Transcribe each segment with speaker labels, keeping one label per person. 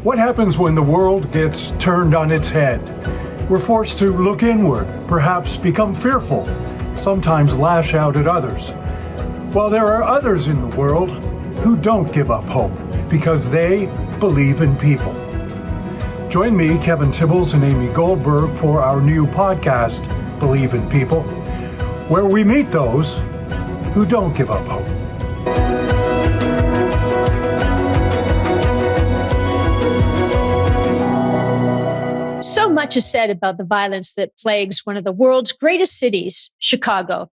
Speaker 1: What happens when the world gets turned on its head? We're forced to look inward, perhaps become fearful, sometimes lash out at others. While there are others in the world who don't give up hope because they believe in people. Join me, Kevin Tibbles, and Amy Goldberg for our new podcast, Believe in People, where we meet those who don't give up hope.
Speaker 2: So much is said about the violence that plagues one of the world's greatest cities, Chicago.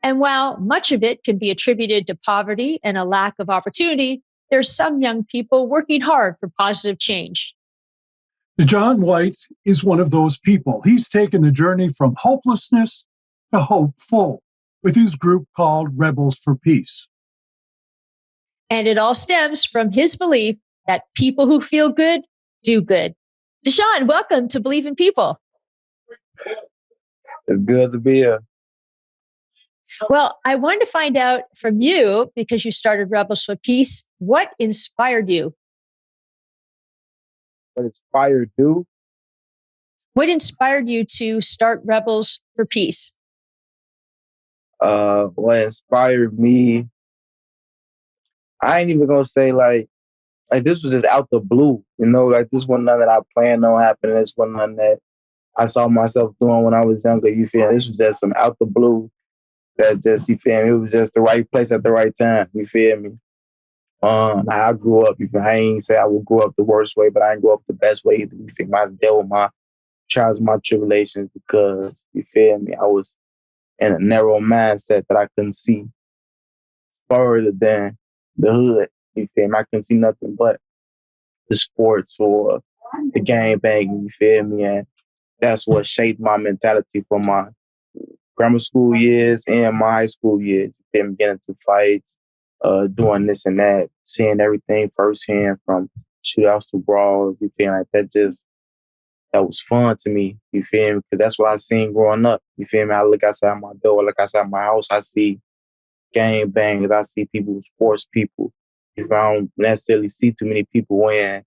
Speaker 2: And while much of it can be attributed to poverty and a lack of opportunity, there's some young people working hard for positive change.
Speaker 1: Dajohn White is one of those people. He's taken the journey from hopelessness to hopeful with his group called Rebels for Peace.
Speaker 2: And it all stems from his belief that people who feel good do good. Dajohn, welcome to Believe in People.
Speaker 3: It's good to be here.
Speaker 2: Well, I wanted to find out from you, because you started Rebels for Peace, what inspired you?
Speaker 3: What inspired you?
Speaker 2: What inspired you to start Rebels for Peace?
Speaker 3: What inspired me? I ain't even gonna say like this was just out the blue, like this wasn't nothing that I planned on happening. This wasn't nothing that I saw myself doing when I was younger. You feel me? This was just some out the blue that just, you feel me? It was just the right place at the right time. You feel me? I grew up. I ain't say I would grow up the worst way, but I didn't grow up the best way either. You feel me? I dealt with my trials, my tribulations, because you feel me? I was in a narrow mindset that I couldn't see further than the hood. You feel me? I couldn't see nothing but the sports or the game banging. You feel me? And that's what shaped my mentality from my grammar school years and my high school years. You feel me? Getting into fights, doing this and that, seeing everything firsthand from shootouts to brawls. You feel like that was fun to me. You feel me? Because that's what I seen growing up. You feel me? I look outside my door, look outside my house, I see game bangers, I see people, sports people. If I don't necessarily see too many people wearing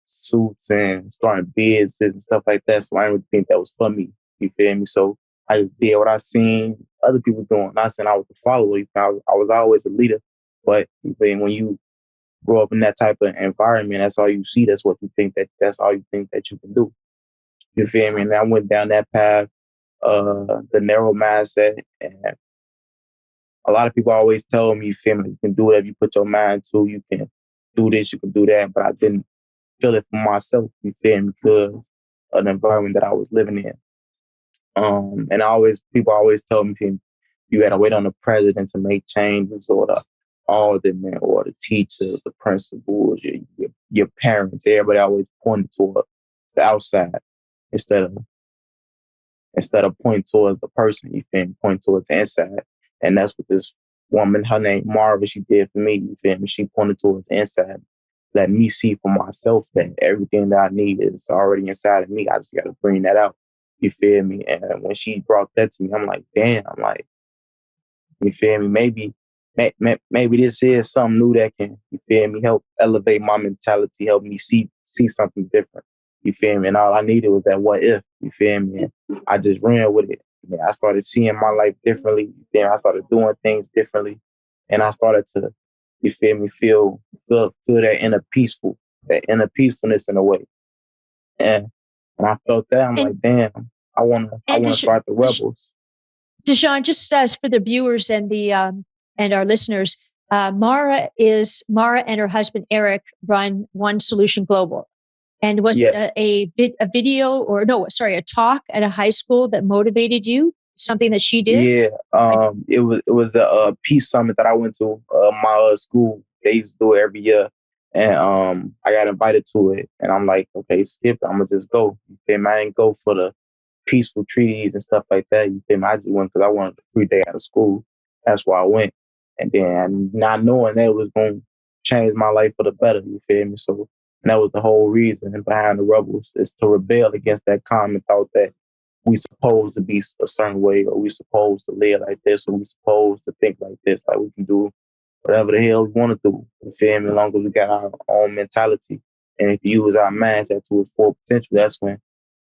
Speaker 3: suits and starting bids and stuff like that, so I didn't think that was for me. You feel me? So I just did what I seen other people doing. Not saying I was a follower. I was always a leader. But you feel me? When you grow up in that type of environment, that's all you see. That's what you think that's all you think that you can do. You feel me? And I went down that path, the narrow mindset, and a lot of people always tell me, you feel me, you can do whatever you put your mind to. You can do this, you can do that. But I didn't feel it for myself, you feel me, because of the environment that I was living in. And people always tell me, you got to wait on the president to make changes, or the aldermen, or the teachers, the principals, your parents. Everybody always pointed toward the outside instead of pointing towards the person. You feel me? Point towards the inside. And that's what this woman, her name Marva, she did for me. You feel me? She pointed towards the inside, let me see for myself that everything that I need is already inside of me. I just got to bring that out. You feel me? And when she brought that to me, I'm like, damn. I'm like, you feel me? Maybe this is something new that can, you feel me, help elevate my mentality, help me see something different. You feel me? And all I needed was that what if. You feel me? And I just ran with it. I started seeing my life differently. Then I started doing things differently, and I started to, you feel me, feel that inner peacefulness in a way. And when I felt that, I'm like, damn, I want to start the Rebels.
Speaker 2: Dajohn, just as for the viewers and and our listeners, Mara and her husband Eric run One Solution Global. And was
Speaker 3: Yes.
Speaker 2: it a video a talk at a high school that motivated you? Something that she did?
Speaker 3: Yeah, it was a peace summit that I went to. My school, they used to do it every year, and I got invited to it. And I'm like, okay, skip it. I'm gonna just go. You feel me? I didn't go for the peaceful treaties and stuff like that. You feel me? I just went because I wanted a free day out of school. That's why I went. And then not knowing that it was going to change my life for the better. You feel me? So and that was the whole reason behind the Rebels, is to rebel against that common thought that we supposed to be a certain way, or we supposed to live like this, or we supposed to think like this, like we can do whatever the hell we want to do. You feel me? As long as we got our own mentality. And if you use our mindset to its full potential, that's when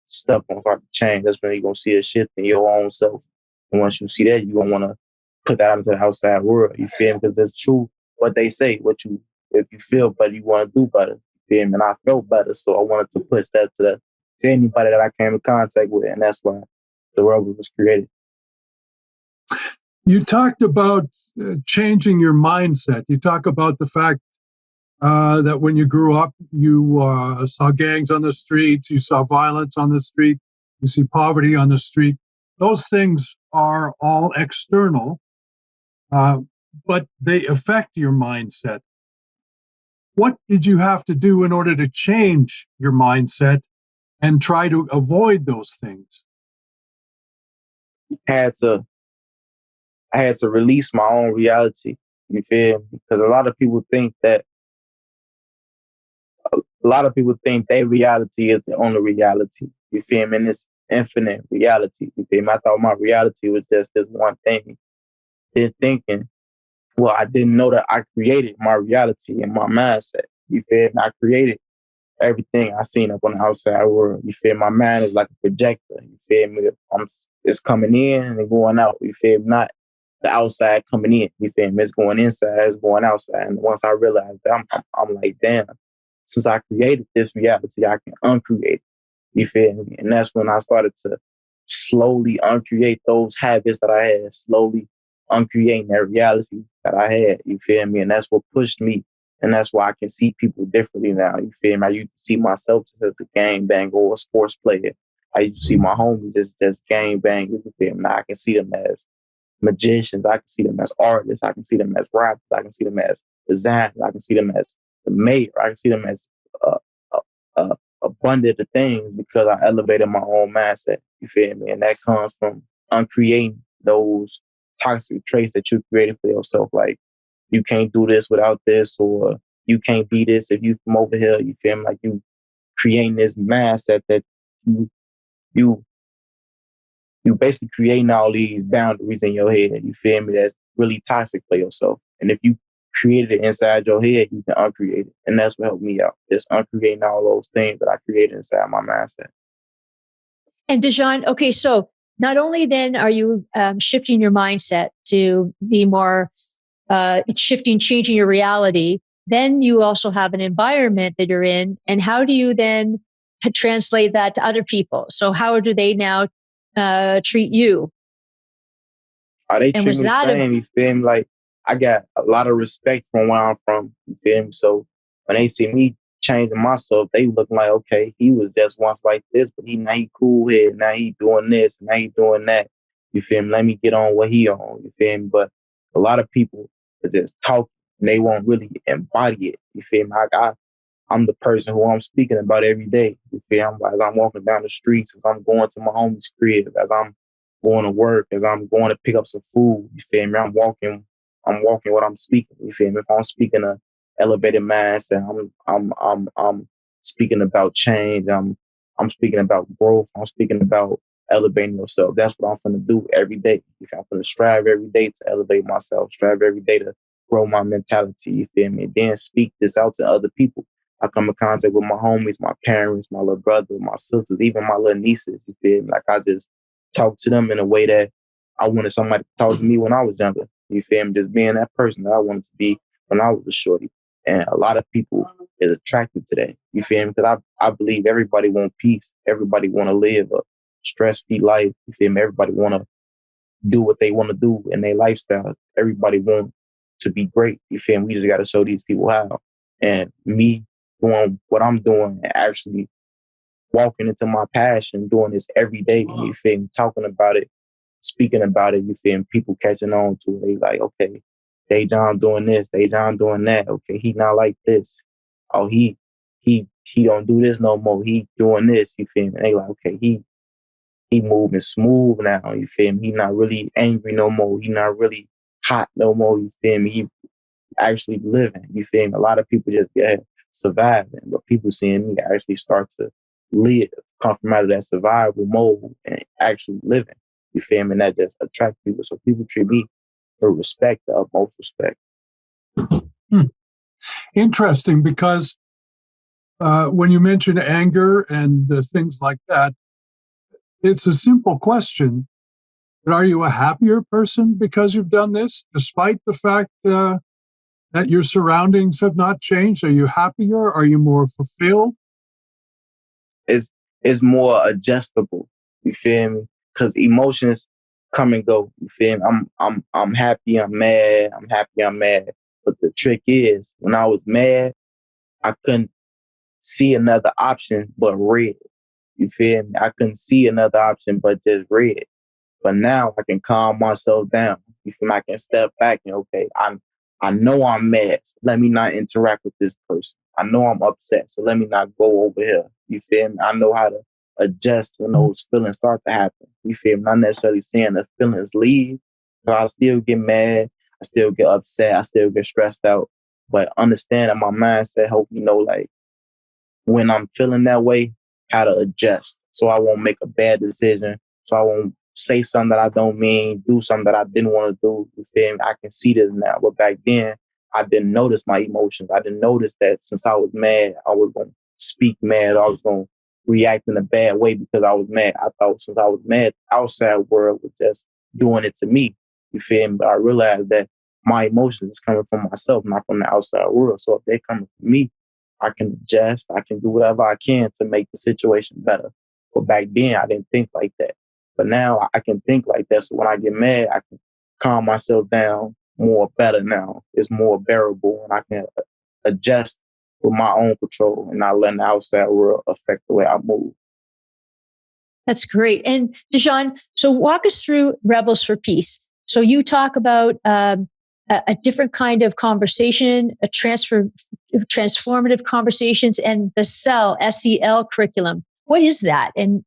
Speaker 3: stuff gonna start to change. That's when you're gonna see a shift in your own self. And once you see that, you're gonna wanna put that out into the outside world. You feel me? Because it's true what they say. If you feel better, you wanna do better. You feel me? And I felt better, so I wanted to push that to anybody that I came in contact with, and that's why the world was created.
Speaker 1: You talked about changing your mindset. You talk about the fact that when you grew up, you saw gangs on the streets, you saw violence on the street, you see poverty on the street. Those things are all external, but they affect your mindset. What did you have to do in order to change your mindset and try to avoid those things?
Speaker 3: I had to release my own reality. You feel me? Because a lot of people think their reality is the only reality. You feel me? And it's infinite reality. You feel me? I thought my reality was just this one thing. Then thinking, well, I didn't know that I created my reality and my mindset. You feel me? I created everything I seen up on the outside world. You feel me? My mind is like a projector. You feel me? It's coming in and going out. You feel me? Not the outside coming in. You feel me? It's going inside, it's going outside. And once I realized that, I'm like, damn, since I created this reality, I can uncreate it. You feel me? And that's when I started to slowly uncreate those habits that I had, slowly uncreating that reality that I had. You feel me? And that's what pushed me. And that's why I can see people differently now. You feel me? I used to see myself just as a game banger or a sports player. I used to see my homies as game bangers. You feel me? Now I can see them as magicians. I can see them as artists. I can see them as rappers. I can see them as designers. I can see them as the mayor. I can see them as uh, abundant of things because I elevated my own mindset. You feel me? And that comes from uncreating those toxic traits that you created for yourself. Like, you can't do this without this, or you can't be this if you from over here. You feel me? Like, you creating this mindset that you you you basically creating all these boundaries in your head. You feel me? That's really toxic for yourself. And if you created it inside your head, you can uncreate it. And that's what helped me out. Just uncreating all those things that I created inside my mindset.
Speaker 2: And Dajohn, okay, so not only then are you shifting your mindset to be more changing your reality, then you also have an environment that you're in. And how do you then translate that to other people? So how do they now treat you?
Speaker 3: They
Speaker 2: And
Speaker 3: treat
Speaker 2: was
Speaker 3: me the
Speaker 2: that
Speaker 3: same. You feel me? Like, I got a lot of respect from where I'm from. You feel me? So when they see me changing myself, they look like, okay, he was just once like this, but now he cool here. Now he doing this. Now he doing that. You feel me? Let me get on what he on. You feel me? But a lot of people are just talk and they won't really embody it. You feel me? I'm the person who I'm speaking about every day. You feel me? As I'm walking down the streets, as I'm going to my homie's crib, as I'm going to work, as I'm going to pick up some food. You feel me? I'm walking what I'm speaking. You feel me? If I'm speaking a elevated mindset, I'm speaking about change. I'm speaking about growth. I'm speaking about elevating yourself. That's what I'm gonna do every day. I'm gonna strive every day to elevate myself, strive every day to grow my mentality. You feel me? And then speak this out to other people. I come in contact with my homies, my parents, my little brother, my sisters, even my little nieces. You feel me? Like, I just talk to them in a way that I wanted somebody to talk to me when I was younger. You feel me? Just being that person that I wanted to be when I was a shorty. And a lot of people is attracted to that. You feel me? Because I believe everybody want peace. Everybody want to live a stress-free life. You feel me? Everybody want to do what they want to do in their lifestyle. Everybody want to be great. You feel me? We just got to show these people how. And me doing what I'm doing and actually walking into my passion, doing this every day, you feel me? Talking about it, speaking about it, you feel me? People catching on to it. They like, okay, Dajohn doing this, Dajohn doing that. Okay, he not like this. Oh, he don't do this no more. He doing this, you feel me? They like, okay, he moving smooth now, you feel me? He not really angry no more. He not really hot no more, you feel me? He actually living, you feel me? A lot of people just surviving, but people seeing me actually start to live, come from out of that survival mode and actually living. You feel me? And that just attract people. So people treat me with respect, the utmost respect.
Speaker 1: Interesting, because When you mention anger and things like that, it's a simple question, but are you a happier person because you've done this, despite the fact that your surroundings have not changed? Are you happier? Are you more fulfilled?
Speaker 3: It's it's more adjustable. You feel me? Because emotions come and go. You feel me? I'm happy. I'm mad. I'm happy. I'm mad. But the trick is, when I was mad, I couldn't see another option but red. You feel me? I couldn't see another option but just red. But now I can calm myself down. You feel me? I can step back and okay, I know I'm mad. So let me not interact with this person. I know I'm upset, so let me not go over here. You feel me? I know how to adjust when those feelings start to happen. You feel me? Not necessarily saying the feelings leave, but I still get mad. I still get upset. I still get stressed out. But understanding my mindset help me know like when I'm feeling that way, how to adjust so I won't make a bad decision, so I won't say something that I don't mean, do something that I didn't want to do. You feel me? I can see this now. But back then, I didn't notice my emotions. I didn't notice that since I was mad, I was going to speak mad. I was going to react in a bad way because I was mad. I thought since I was mad, the outside world was just doing it to me. You feel me? But I realized that my emotions is coming from myself, not from the outside world. So if they're coming from me, I can adjust. I can do whatever I can to make the situation better. But back then, I didn't think like that. But now I can think like that. So when I get mad, I can calm myself down more better now. It's more bearable and I can adjust with my own control and not letting the outside world affect the way I move.
Speaker 2: That's great. And Dajohn, so walk us through Rebels for Peace. So you talk about a different kind of conversation, transformative conversations, and the SEL curriculum. What is that, and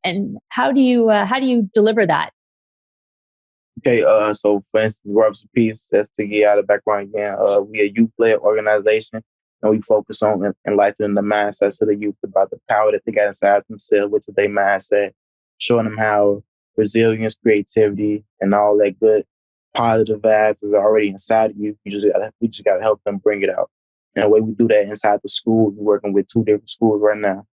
Speaker 2: how do you deliver that?
Speaker 3: Okay, so for instance, Rebels of Peace, that's to get out of the background again. We a youth-led organization, and we focus on enlightening the mindsets of the youth about the power that they got inside themselves, which is their mindset, showing them how resilience, creativity, and all that good positive vibes is already inside of you. We just gotta help them bring it out. And the way we do that inside the school, we're working with two different schools right now,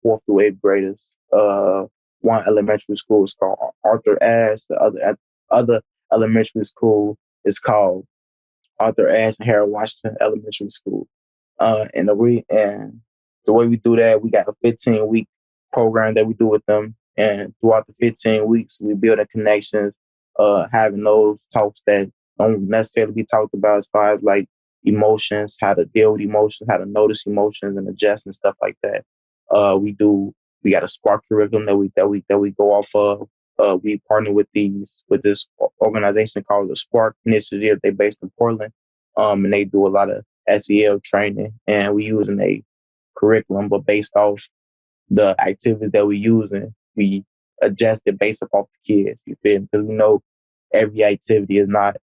Speaker 3: fourth through eighth graders. One elementary school is called Arthur Ashe, the other elementary school is called Arthur Ashe and Harold Washington Elementary School. And the way we do that, we got a 15-week program that we do with them. And throughout the 15 weeks, we building connections, having those talks that don't necessarily be talked about as far as like emotions, how to deal with emotions, how to notice emotions and adjust and stuff like that. We got a spark curriculum that we go off of. We partner with this organization called the Spark Initiative. They based in Portland, and they do a lot of SEL training, and we using a curriculum, but based off the activities that we using, we adjust it based off the kids. You feel me? Because we know every activity is not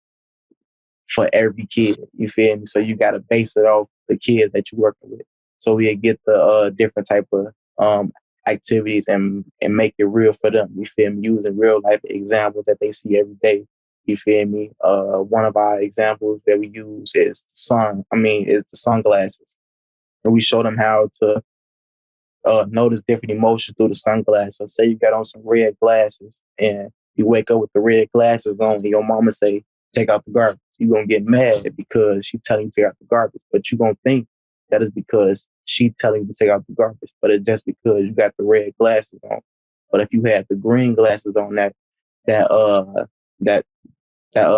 Speaker 3: for every kid. You feel me? So you got to base it off the kids that you're working with. So we get the different type of activities and make it real for them. You feel me? Using real life examples that they see every day. You feel me? One of our examples that we use is is the sunglasses, and we show them how to notice different emotions through the sunglasses. So say you got on some red glasses and you wake up with the red glasses on and your mama say, take out the garbage. You're going to get mad because she telling you to take out the garbage. But you're going to think that is because she telling you to take out the garbage. But it's just because you got the red glasses on. But if you had the green glasses on, that that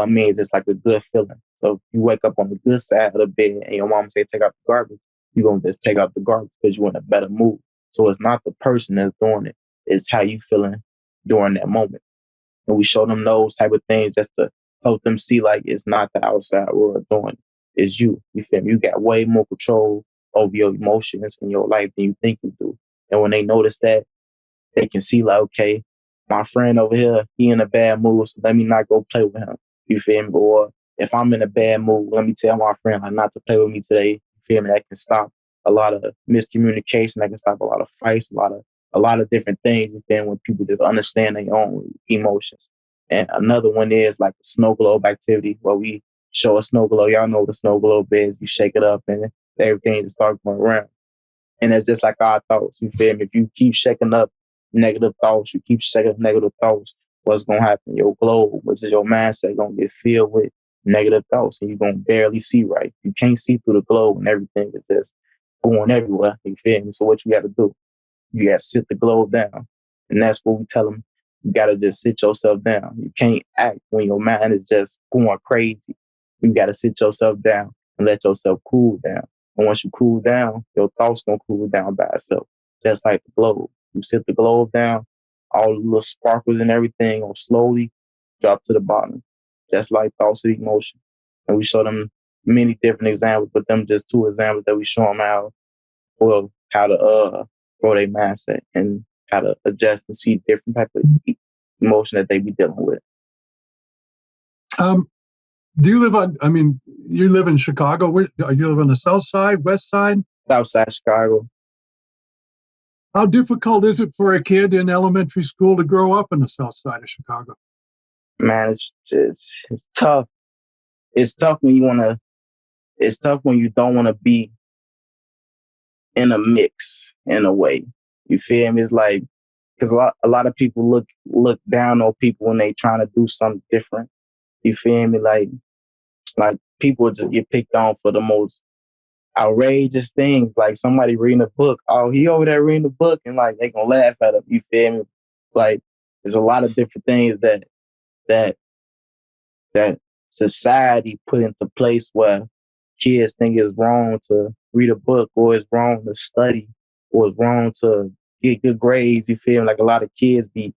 Speaker 3: means it's like a good feeling. So if you wake up on the good side of the bed and your mom say take out the garbage, you're gonna just take out the garbage because you're in a better mood. So it's not the person that's doing it, it's how you feeling during that moment. And we show them those type of things just to help them see like it's not the outside world doing it. It's you. You feel me? You got way more control over your emotions in your life than you think you do. And when they notice that, they can see like, okay, my friend over here, he in a bad mood, so let me not go play with him. You feel me? Or if I'm in a bad mood, let me tell my friend like not to play with me today. You feel me? That can stop a lot of miscommunication. That can stop a lot of fights, a lot of different things. You feel me? When people just understand their own emotions. And another one is like the snow globe activity where we show a snow globe. Y'all know what a snow globe is. You shake it up and everything just starts going around. And it's just like our thoughts. You feel me? If you keep shaking up negative thoughts, you keep shaking up negative thoughts, what's gonna happen? Your globe, which is your mindset, gonna get filled with negative thoughts, and you're gonna barely see right. You can't see through the globe, and everything is just going everywhere. You feel me? So what you got to do? You got to sit the globe down, and that's what we tell them. You got to just sit yourself down. You can't act when your mind is just going crazy. You got to sit yourself down and let yourself cool down. And once you cool down, your thoughts gonna cool down by itself, just like the globe. You sit the globe down, all the little sparkles and everything will slowly drop to the bottom, just like thoughts and emotion. And we show them many different examples, but them just two examples that we show them how to grow their mindset and how to adjust and see different type of emotion that they be dealing with.
Speaker 1: Do you live on? I mean, you live in Chicago. Where you live on the South Side, West Side?
Speaker 3: Southside Chicago.
Speaker 1: How difficult is it for a kid in elementary school to grow up in the South Side of Chicago?
Speaker 3: Man, it's tough. It's tough when you wanna. It's tough when you don't want to be in a mix in a way. You feel me? It's like because a lot of people look down on people when they trying to do something different. You feel me? Like people just get picked on for the most outrageous things. Like somebody reading a book. Oh, he over there reading the book, and like they gonna laugh at him. You feel me? Like there's a lot of different things that that society put into place where kids think it's wrong to read a book, or it's wrong to study, or it's wrong to get good grades. You feel me? Like a lot of kids be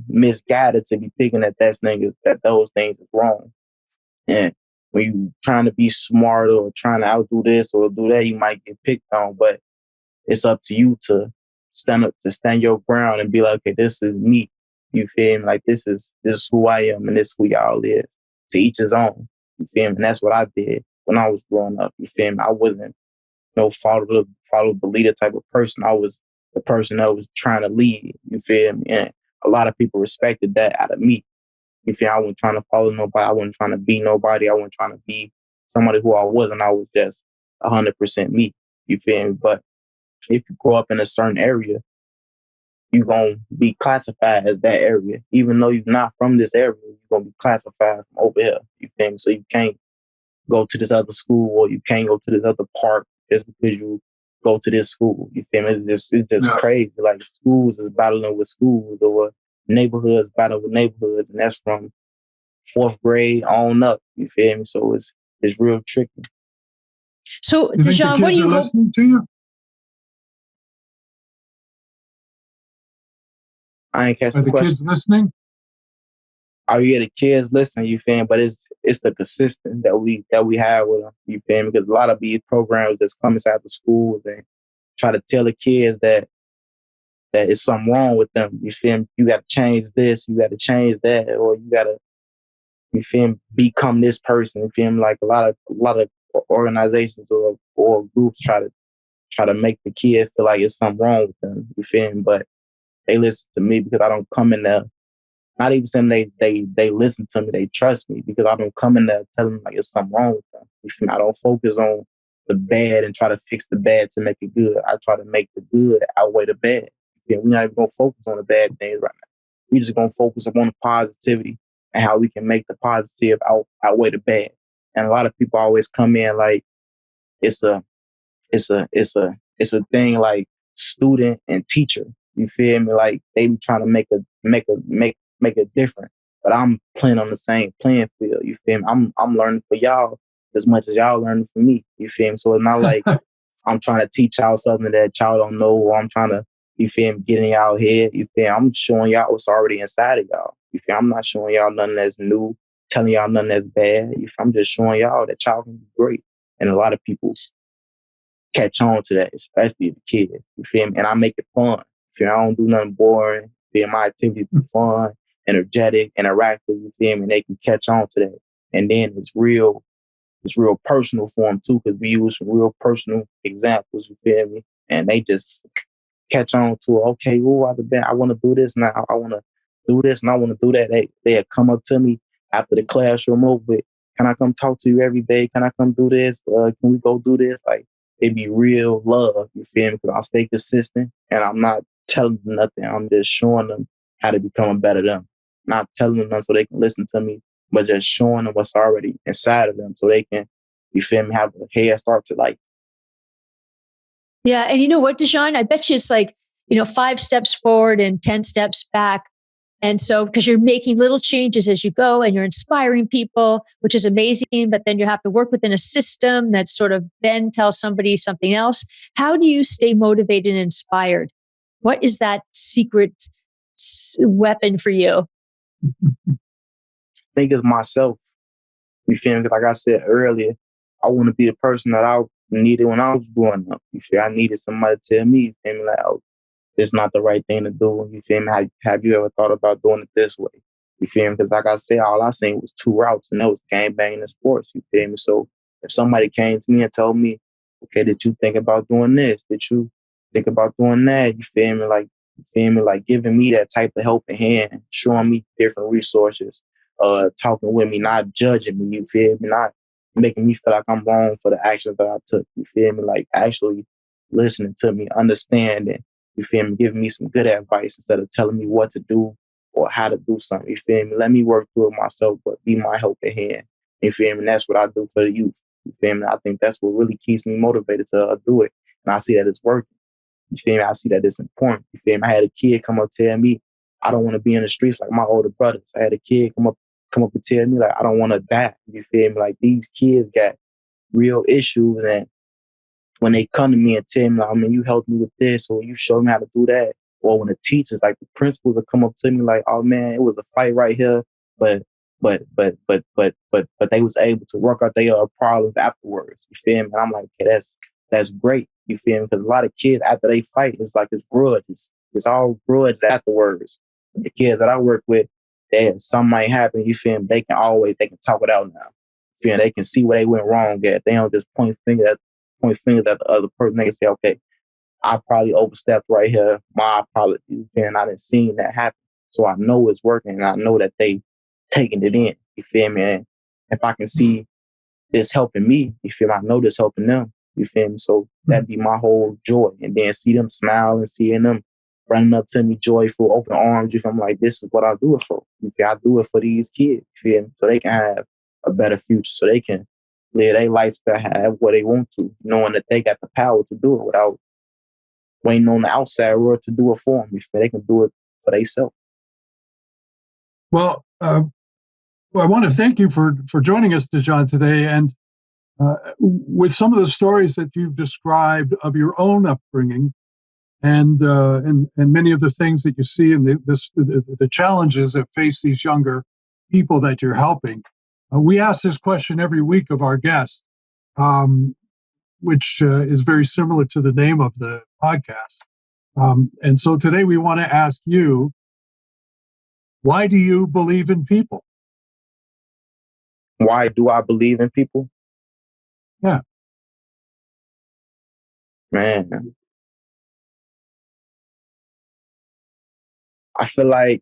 Speaker 3: misguided to be thinking that those things is wrong. And when you trying to be smart or trying to outdo this or do that, you might get picked on. But it's up to you to stand your ground and be like, okay, this is me. You feel me? Like this is who I am, and this is who y'all is. To each his own. You feel me? And that's what I did when I was growing up. You feel me? I wasn't no follow the leader type of person. I was the person that was trying to lead. You feel me? And a lot of people respected that out of me. You feel me? I wasn't trying to follow nobody. I wasn't trying to be nobody. I wasn't trying to be somebody who I wasn't. I was just 100% me. You feel me? But if you grow up in a certain area, you're going to be classified as that area. Even though you're not from this area, you're going to be classified from over here. You feel me? So you can't go to this other school, or you can't go to this other park just because you go to this school. You feel me? It's just crazy. Like schools is battling with schools, or neighborhoods battling with neighborhoods, and that's from fourth grade on up. You feel me? So it's real tricky.
Speaker 2: So,
Speaker 1: You think the
Speaker 2: Dajohn, what
Speaker 1: kids
Speaker 2: do
Speaker 1: are
Speaker 2: you hope?
Speaker 1: listening to you?
Speaker 3: I ain't catch
Speaker 1: Are
Speaker 3: the
Speaker 1: the
Speaker 3: question.
Speaker 1: kids listening?
Speaker 3: Oh yeah, the kids listen, you feel me? But it's the consistent that we have with them, you feel me? Because a lot of these programs that's come inside the schools and try to tell the kids that it's something wrong with them. You feel me? You got to change this, you got to change that, or you got to, you feel me, become this person. You feel me? Like a lot of organizations or groups try to make the kid feel like it's something wrong with them. You feel me? But they listen to me because I don't come in there. Not even saying they listen to me, they trust me because I don't come in there telling them like it's something wrong with them. You feel me? I don't focus on the bad and try to fix the bad to make it good. I try to make the good outweigh the bad. You feel me? We're not even gonna focus on the bad things right now. We're just gonna focus on the positivity and how we can make the positive outweigh the bad. And a lot of people always come in like it's a it's a thing like student and teacher. You feel me? Like they be trying to make it different. But I'm playing on the same playing field. You feel me? I'm learning for y'all as much as y'all learning for me. You feel me? So it's not like I'm trying to teach y'all something that y'all don't know, or I'm trying to, you feel me, get in y'all head. You feel me? I'm showing y'all what's already inside of y'all. You feel me? I'm not showing y'all nothing that's new, telling y'all nothing that's bad. You feel me? I'm just showing y'all that y'all can be great. And a lot of people catch on to that, especially the kids. You feel me? And I make it fun. You feel me? I don't do nothing boring. You feel me? My activities be fun, energetic, interactive. You feel me? And they can catch on to that. And then it's real personal for them too, because we use some real personal examples. You feel me? And they just catch on to, okay, I want to do this now. I want to do this and I want to do that. They come up to me after the classroom over. Can I come talk to you every day? Can I come do this? Can we go do this? Like it be real love, you feel me? Because I'll stay consistent and I'm not telling them nothing. I'm just showing them how to become a better them. Not telling them nothing so they can listen to me, but just showing them what's already inside of them so they can, you feel me, have a head start to like.
Speaker 2: Yeah. And you know what, Dajohn? I bet you it's like, 5 steps forward and 10 steps back. And so, because you're making little changes as you go and you're inspiring people, which is amazing, but then you have to work within a system that sort of then tells somebody something else. How do you stay motivated and inspired? What is that secret weapon for you?
Speaker 3: Think of myself. You feel me? 'Cause like I said earlier, I want to be the person that I needed when I was growing up. You feel? I needed somebody to tell me, you feel me, like, oh, it's not the right thing to do. You feel me? Have you ever thought about doing it this way? You feel me? Because like I said, all I seen was two routes, and that was game banging and sports. You feel me? So if somebody came to me and told me, okay, did you think about doing this? Did you think about doing that? You feel me? Like, you feel me? Like giving me that type of helping hand, showing me different resources, talking with me, not judging me. You feel me? Not making me feel like I'm wrong for the actions that I took. You feel me? Like actually listening to me, understanding. You feel me? Giving me some good advice instead of telling me what to do or how to do something. You feel me? Let me work through it myself, but be my helping hand. You feel me? And that's what I do for the youth. You feel me? I think that's what really keeps me motivated to do it. And I see that it's working. You feel me? I see that it's important. You feel me? I had a kid come up tell me, I don't want to be in the streets like my older brothers. I had a kid come up and tell me like I don't want to die. You feel me? Like these kids got real issues, and when they come to me and tell me, like, I mean, you helped me with this, or you showed me how to do that, or when the teachers, like the principals, will come up to me like, oh man, it was a fight right here, but they was able to work out their problems afterwards. You feel me? And I'm like, okay, that's great. You feel me? Because a lot of kids after they fight, it's like it's grudge. It's all grudge afterwards. The kids that I work with, something might happen. You feel me? They can talk it out now. You feel me? They can see where they went wrong at. They don't just point fingers at the other person. They can say, okay, I probably overstepped right here. My apologies. And I didn't see that happen. So I know it's working, and I know that they taking it in. You feel me? And if I can see this helping me, you feel me? I know this helping them. You feel me? So that'd be my whole joy. And then see them smile and seeing them running up to me joyful, open arms. You feel me? Like, this is what I do it for. You feel me? I do it for these kids. You feel me? So they can have a better future. So they can live their lifestyle, have what they want to, knowing that they got the power to do it without waiting on the outside world to do it for them. You feel me? They can do it for themselves.
Speaker 1: Well, I want to thank you for joining us, Dajohn, today. And with some of the stories that you've described of your own upbringing and many of the things that you see and the challenges that face these younger people that you're helping, we ask this question every week of our guests, which is very similar to the name of the podcast. And so today we want to ask you, why do you believe in people?
Speaker 3: Why do I believe in people?
Speaker 1: Yeah.
Speaker 3: Man, I feel like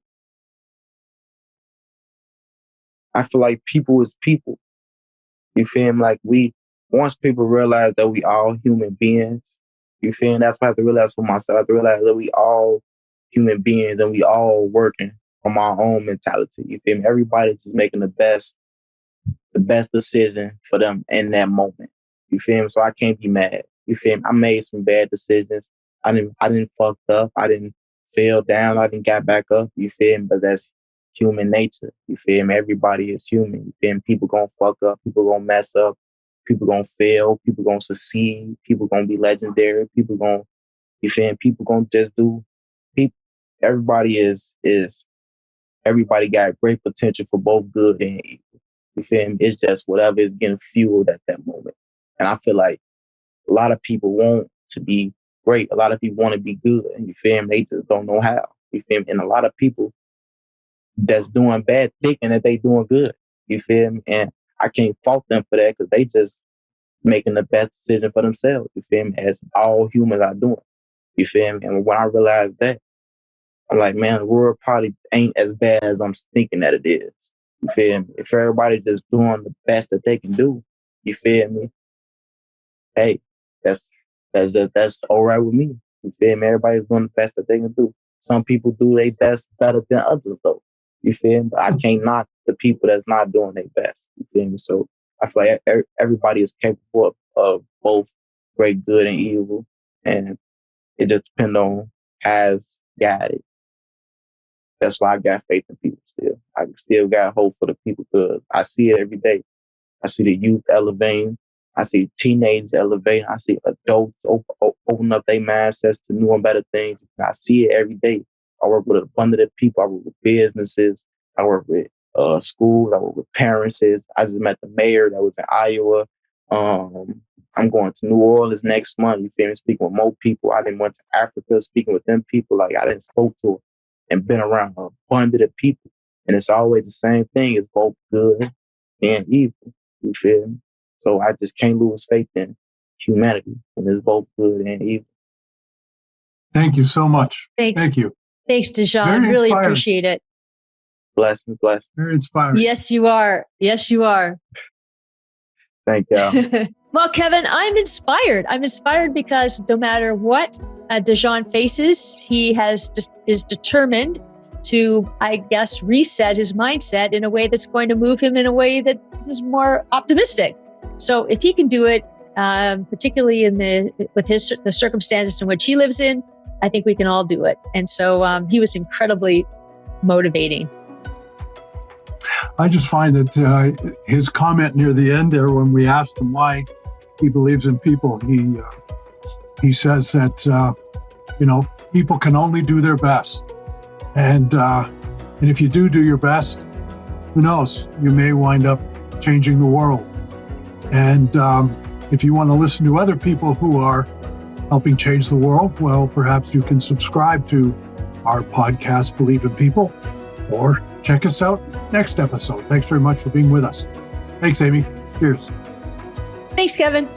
Speaker 3: people is people. You feel me? Like once people realize that we all human beings, you feel me? That's what I have to realize for myself. I have to realize that we all human beings and we all working from our own mentality. You feel me? Everybody's just making the best decision for them in that moment. You feel me? So I can't be mad. You feel me? I made some bad decisions. I didn't fuck up. I didn't fell down. I didn't get back up. You feel me? But that's human nature. You feel me? Everybody is human. You feel me? People gonna fuck up. People gonna mess up. People gonna fail. People gonna succeed. People gonna be legendary. People gonna, you feel me? People gonna just do. People. Everybody everybody got great potential for both good and evil. You feel me? It's just whatever is getting fueled at that moment. And I feel like a lot of people want to be great. A lot of people want to be good. And you feel me? They just don't know how. You feel me? And a lot of people that's doing bad thinking that they doing good. You feel me? And I can't fault them for that because they just making the best decision for themselves. You feel me? As all humans are doing. You feel me? And when I realized that, I'm like, man, the world probably ain't as bad as I'm thinking that it is. You feel me? If everybody just doing the best that they can do, you feel me? Hey, That's all right with me. You feel me? Everybody's doing the best that they can do. Some people do their best better than others, though. You feel me? But I can't knock the people that's not doing their best. You feel me? So I feel like everybody is capable of both great good and evil, and it just depends on has guided. That's why I got faith in people still. I still got hope for the people because I see it every day. I see the youth elevating. I see teenagers elevating. I see adults open up their mindsets to new and better things. I see it every day. I work with a abundant of people. I work with businesses. I work with schools. I work with parents. I just met the mayor that was in Iowa. I'm going to New Orleans next month. You feel me? Speaking with more people. I didn't went to Africa, speaking with them people. Like I didn't spoke to and been around a abundant of people. And it's always the same thing. It's both good and evil. You feel me? So I just can't lose faith in humanity when it's both good and evil.
Speaker 1: Thank you so much.
Speaker 2: Thanks.
Speaker 1: Thank you.
Speaker 2: Thanks, Dajohn.
Speaker 1: Very
Speaker 2: Really
Speaker 1: inspiring.
Speaker 2: appreciate it.
Speaker 3: Blessings.
Speaker 1: Very inspiring.
Speaker 2: Yes, you are. Yes, you are.
Speaker 3: Thank y'all.
Speaker 2: Well, Kevin, I'm inspired. I'm inspired because no matter what Dajohn faces, he is determined to, I guess, reset his mindset in a way that's going to move him in a way that is more optimistic. So if he can do it, particularly with the circumstances in which he lives in, I think we can all do it. And so he was incredibly motivating.
Speaker 1: I just find that his comment near the end there, when we asked him why he believes in people, he says that people can only do their best, and if you do your best, who knows? You may wind up changing the world. And if you want to listen to other people who are helping change the world, well, perhaps you can subscribe to our podcast, Believe in People, or check us out next episode. Thanks very much for being with us. Thanks, Amy. Cheers.
Speaker 2: Thanks, Kevin.